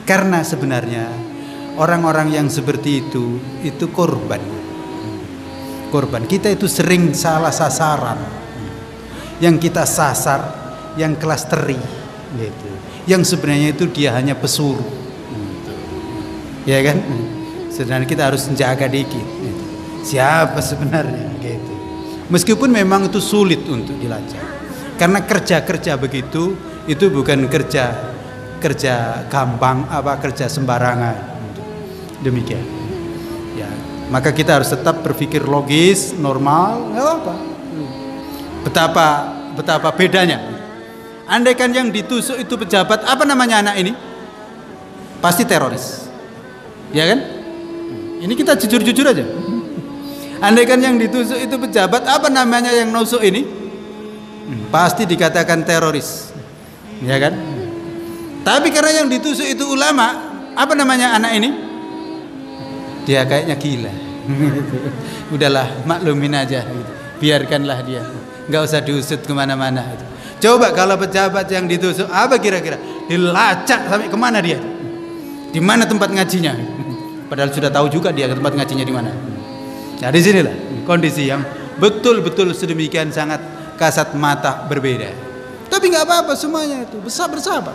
Karena sebenarnya orang-orang yang seperti itu korban. Kita itu sering salah sasaran. Yang kita sasar, yang klasteri, gitu. Yang sebenarnya itu dia hanya pesuruh, gitu. Ya kan? Sedangkan kita harus menjaga dikit. Gitu. Siapa sebenarnya, gitu. Meskipun memang itu sulit untuk dilacak. Karena kerja begitu itu bukan kerja gampang, kerja sembarangan. Demikian. Ya, maka kita harus tetap berpikir logis, normal, nggak apa. Betapa bedanya. Andaikan yang ditusuk itu pejabat, apa namanya anak ini? Pasti teroris. Ya kan? Ini kita jujur-jujur aja. Andaikan yang ditusuk itu pejabat, apa namanya yang nusuk ini? Pasti dikatakan teroris. Ya kan? Tapi karena yang ditusuk itu ulama, apa namanya anak ini? Dia kayaknya gila. Udahlah, maklumin aja. Biarkanlah dia. Nggak usah diusut kemana-mana. Coba kalau pejabat yang ditusuk, apa kira-kira? Dilacak sampai kemana dia? Di mana tempat ngajinya? Padahal sudah tahu juga dia tempat ngajinya di mana. Nah, di sinilah kondisi yang betul-betul sedemikian sangat kasat mata berbeda. Tapi nggak apa-apa semuanya itu bersabar.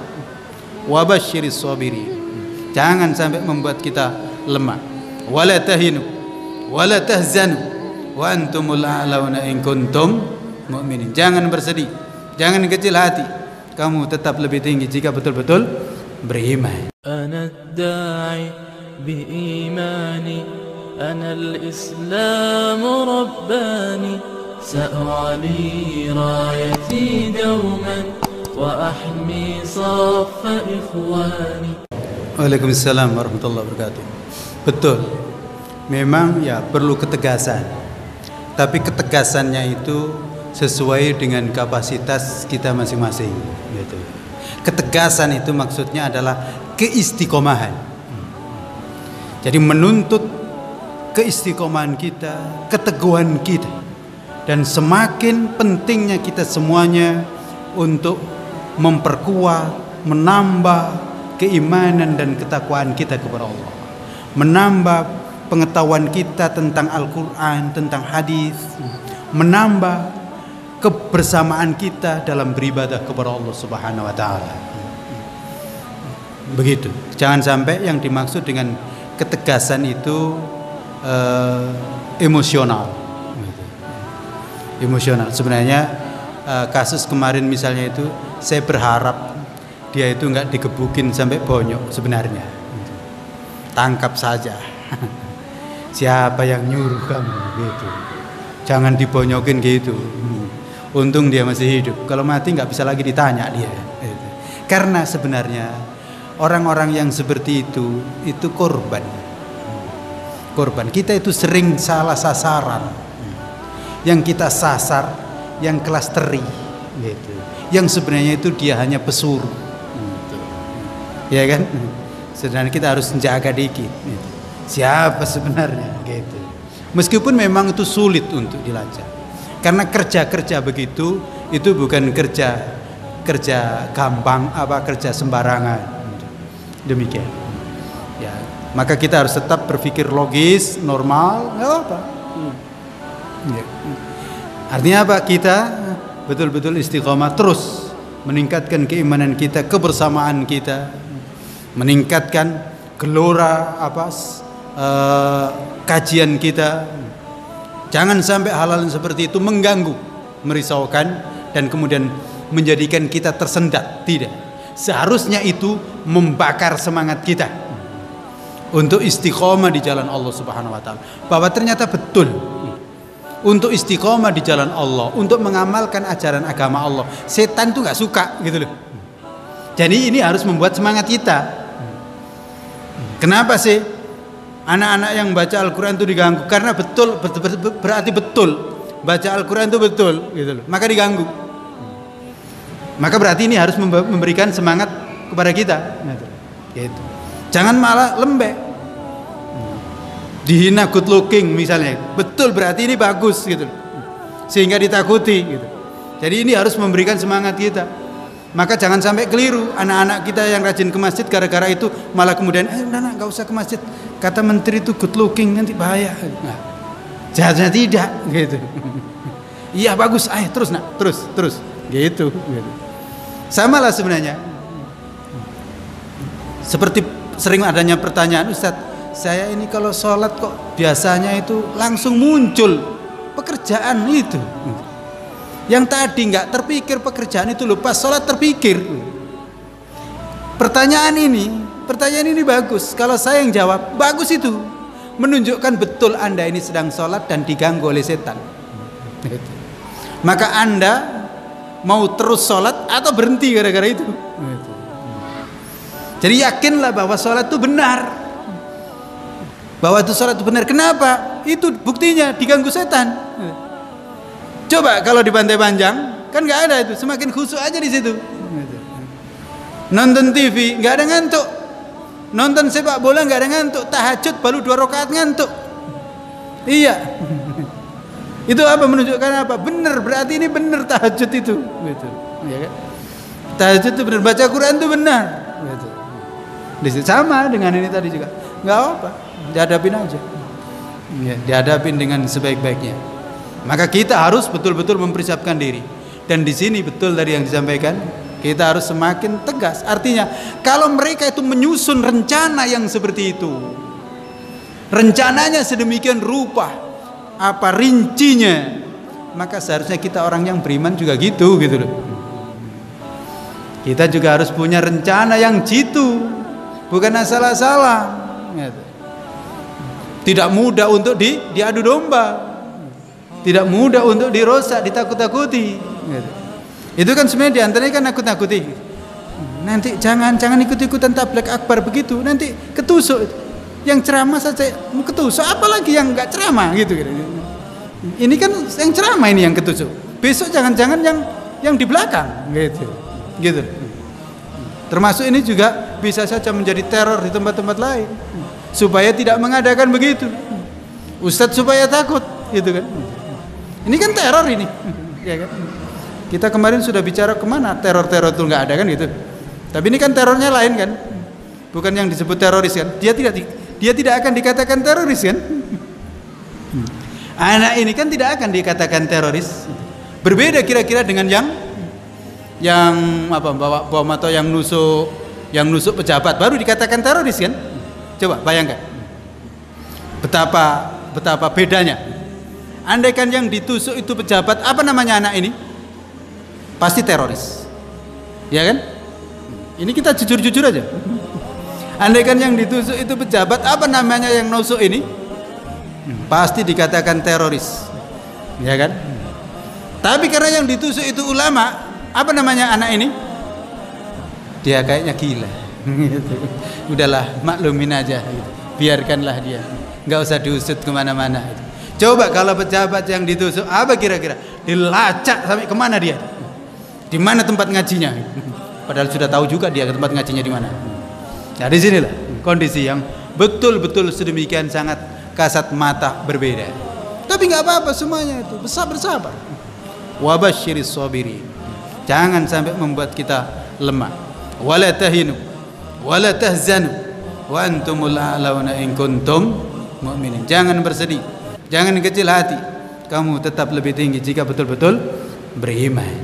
Wabasyiris sabirin. Jangan sampai membuat kita lemah. Wala tahinu, wala tahzanu, wa antumul a'launa in kuntum mu'minin. Jangan bersedih, jangan kecil hati. Kamu tetap lebih tinggi jika betul-betul beriman. Ana da'i bi imani, ana al-islam rabbani, sa'ali rayati dawman wa ahmi saffa ikhwani. Waalaikumsalam warahmatullahi wabarakatuh. Betul, memang ya perlu ketegasan. Tapi ketegasannya itu sesuai dengan kapasitas kita masing-masing, gitu. Ketegasan itu maksudnya adalah keistiqomahan. Jadi menuntut keistiqomahan kita, keteguhan kita, dan semakin pentingnya kita semuanya untuk memperkuat, menambah keimanan dan ketakwaan kita kepada Allah, menambah pengetahuan kita tentang Al-Quran, tentang hadis, menambah kebersamaan kita dalam beribadah kepada Allah Subhanahu wa taala. Begitu. Jangan sampai yang dimaksud dengan ketegasan itu emosional. Emosional. Sebenarnya kasus kemarin misalnya itu saya berharap dia itu nggak digebukin sampai bonyok sebenarnya. Tangkap saja. Siapa yang nyuruh kamu gitu. Jangan dibonyokin gitu. Untung dia masih hidup. Kalau mati nggak bisa lagi ditanya dia. Karena sebenarnya orang-orang yang seperti itu korban. Kita itu sering salah sasaran. Yang kita sasar, yang klasteri, gitu. Yang sebenarnya itu dia hanya pesuruh, gitu. Ya kan? Sedangkan kita harus menjaga dikit. Gitu. Siapa sebenarnya, gitu. Meskipun memang itu sulit untuk dilacak. Karena kerja begitu itu bukan kerja gampang, kerja sembarangan. Demikian. Ya, maka kita harus tetap berpikir logis, normal, nggak apa. Ya. Artinya apa? Kita betul-betul istiqomah terus meningkatkan keimanan kita, kebersamaan kita, meningkatkan gelora kajian kita. Jangan sampai hal-hal seperti itu mengganggu, merisaukan, dan kemudian menjadikan kita tersendat. Tidak. Seharusnya itu membakar semangat kita untuk istiqomah di jalan Allah Subhanahu wa taala. Bahwa ternyata betul untuk istiqomah di jalan Allah, untuk mengamalkan ajaran agama Allah, setan tuh nggak suka, gitu loh. Jadi ini harus membuat semangat kita. Kenapa sih anak-anak yang baca Al-Quran itu diganggu? Karena berarti betul baca Al-Quran itu betul, gitu loh. Maka diganggu. Maka berarti ini harus memberikan semangat kepada kita. Gitu. Jangan malah lembek. Dihina good looking misalnya, betul berarti ini bagus, gitu, sehingga ditakuti, gitu. Jadi ini harus memberikan semangat kita. Maka jangan sampai keliru anak-anak kita yang rajin ke masjid gara-gara itu malah kemudian udah nak nggak usah ke masjid, kata menteri itu good looking nanti bahaya. Nah, jangan tidak gitu. Iya bagus, ayo terus nak, terus gitu. Sama lah sebenarnya. Seperti sering adanya pertanyaan, Ustadz, saya ini kalau sholat kok biasanya itu langsung muncul pekerjaan itu. Yang tadi nggak terpikir pekerjaan itu lupa sholat terpikir. Pertanyaan ini bagus. Kalau saya yang jawab, bagus itu. Menunjukkan betul Anda ini sedang sholat dan diganggu oleh setan. Maka Anda mau terus sholat atau berhenti gara-gara itu. Jadi yakinlah bahwa sholat itu benar. Bahwa itu sholat itu benar. Kenapa? Itu buktinya diganggu setan. Coba kalau di Pantai Panjang kan nggak ada itu, semakin khusyuk aja di situ. Nonton TV nggak ada ngantuk, nonton sepak bola nggak ada ngantuk, tahajud baru 2 rakaat ngantuk. Iya, itu apa menunjukkan apa? Bener, berarti ini bener tahajud itu. Betul, ya kan? Tahajud itu benar, baca Quran itu benar. Betul. Di situ sama dengan ini tadi juga, nggak apa, dihadapin aja. Ya, dihadapin dengan sebaik-baiknya. Maka kita harus betul-betul mempersiapkan diri. Dan di sini betul tadi yang disampaikan, kita harus semakin tegas. Artinya, kalau mereka itu menyusun rencana yang seperti itu, rencananya sedemikian rupa, apa rincinya, maka seharusnya kita orang yang beriman juga gitu loh. Kita juga harus punya rencana yang jitu, bukan asal-asalan. Tidak mudah untuk diadu domba. Tidak mudah untuk dirosak, ditakut-takuti. Itu kan sebenarnya diantaranya kan nakut-nakuti. Nanti jangan ikut-ikutan tabligh akbar begitu, nanti ketusuk. Yang ceramah saja ketusuk, apalagi yang nggak ceramah gitu. Ini kan yang ceramah ini yang ketusuk. Besok jangan-jangan yang di belakang gitu. Termasuk ini juga bisa saja menjadi teror di tempat-tempat lain, supaya tidak mengadakan begitu. Ustadz supaya takut, gitu kan. Ini kan teror ini, ya kan? Kita kemarin sudah bicara kemana teror-teror itu nggak ada kan gitu. Tapi ini kan terornya lain kan, bukan yang disebut teroris kan. Dia tidak akan dikatakan teroris kan. Anak ini kan tidak akan dikatakan teroris. Berbeda kira-kira dengan yang apa bawa bom atau yang nusuk pejabat baru dikatakan teroris kan. Coba bayangkan betapa bedanya. Andaikan yang ditusuk itu pejabat, apa namanya anak ini? Pasti teroris, ya kan? Ini kita jujur-jujur aja. Andaikan yang ditusuk itu pejabat, apa namanya yang nusuk ini? Pasti dikatakan teroris, ya kan? Tapi karena yang ditusuk itu ulama, apa namanya anak ini? Dia kayaknya gila. Udahlah, maklumin aja, biarkanlah dia, nggak usah diusut kemana-mana. Coba kalau pejabat yang ditusuk, apa kira-kira? Dilacak sampai kemana dia? Di mana tempat ngajinya? Padahal sudah tahu juga dia tempat ngajinya di mana. Nah, di sinilah kondisi yang betul-betul sedemikian sangat kasat mata berbeda. Tapi nggak apa-apa semuanya itu bersabar. Wabasyiris sabirin. Jangan sampai membuat kita lemah. Wala tahinu, wala tahzanu, wa antumul a'launa in kuntum mu'minin. Jangan bersedih. Jangan kecil hati, kamu tetap lebih tinggi jika betul-betul beriman.